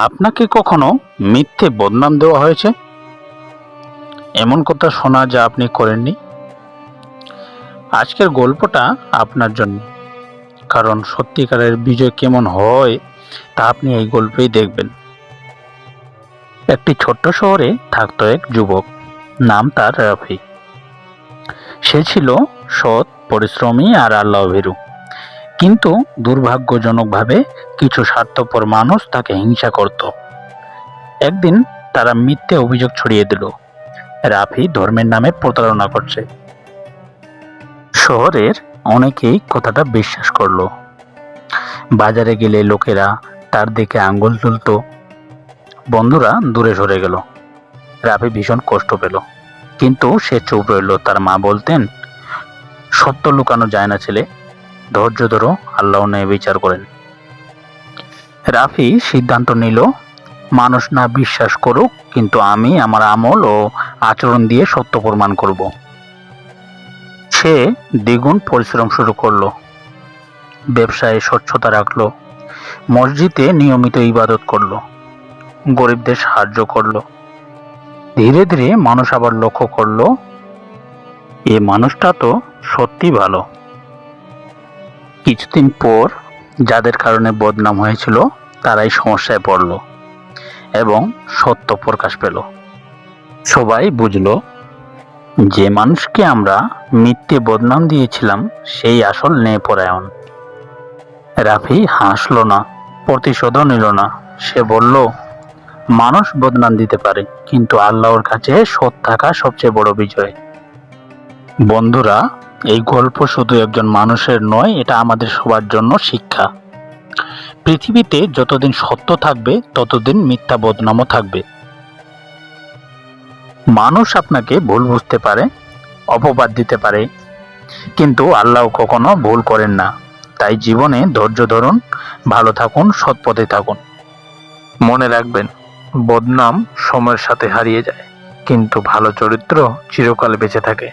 আপনাকে কখনো মিথ্যে বদনাম দেওয়া হয়েছে? এমন কথা শোনা যা আপনি করেননি? আজকের গল্পটা আপনার জন্য, কারণ সত্যিকারের বিজয় কেমন হয় তা আপনি এই গল্পেই দেখবেন। একটি ছোট্ট শহরে থাকতো এক যুবক, নাম তার রাফি। সে ছিল সৎ, পরিশ্রমী আর আল্লাহভীরু। কিন্তু দুর্ভাগ্যজনকভাবে কিছু স্বার্থপর মানুষ তাকে হিংসা করত। একদিন তারা মিথ্যে অভিযোগ ছড়িয়ে দিল, রাফি ধর্মের নামে প্রতারণা করছে। শহরের অনেকেই কথাটা বিশ্বাস করলো। বাজারে গেলে লোকেরা তার দিকে আঙ্গুল তুলতো, বন্ধুরা দূরে সরে গেল। রাফি ভীষণ কষ্ট পেল, কিন্তু সে চুপ রইল। তার মা বলতেন, সত্য লুকানো যায় না ছেলে, ধৈর্য ধরো, আল্লাহ ন্যায় বিচার করেন। রাফি সিদ্ধান্ত নিল, মানুষ না বিশ্বাস করুক, কিন্তু আমি আমার আমল ও আচরণ দিয়ে সত্য প্রমাণ করব। সে দ্বিগুণ পরিশ্রম শুরু করলো, ব্যবসায় স্বচ্ছতা রাখলো, মসজিদে নিয়মিত ইবাদত করলো, গরিবদের সাহায্য করলো। ধীরে ধীরে মানুষ আবার লক্ষ্য করলো, এ মানুষটা তো সত্যি ভালো। কিছুদিন পর যাদের কারণে বদনাম হয়েছিল তারাই সমস্যায় পড়ল এবং সত্য প্রকাশ পেল। সবাই বুঝলো যে মানুষকে আমরা মিথ্যে বদনাম দিয়েছিলাম সেই আসল ন্যায়পরায়ণ। রাফি হাসলো না, প্রতিশোধও নিল না। সে বলল, মানুষ বদনাম দিতে পারে, কিন্তু আল্লাহর কাছে সৎ থাকা সবচেয়ে বড় বিজয়। বন্ধুরা, এই গল্প শুধু একজন মানুষের নয়, এটা আমাদের সবার জন্য শিক্ষা। পৃথিবীতে যতদিন সত্য থাকবে ততদিন মিথ্যা বদনামও থাকবে। মানুষ আপনাকে ভুল বুঝতে পারে, অপবাদ দিতে পারে, কিন্তু আল্লাহ কখনো ভুল করেন না। তাই জীবনে ধৈর্য ধরুন, ভালো থাকুন, সৎ পথে থাকুন। মনে রাখবেন, বদনাম সময়ের সাথে হারিয়ে যায়, কিন্তু ভালো চরিত্র চিরকাল বেঁচে থাকে।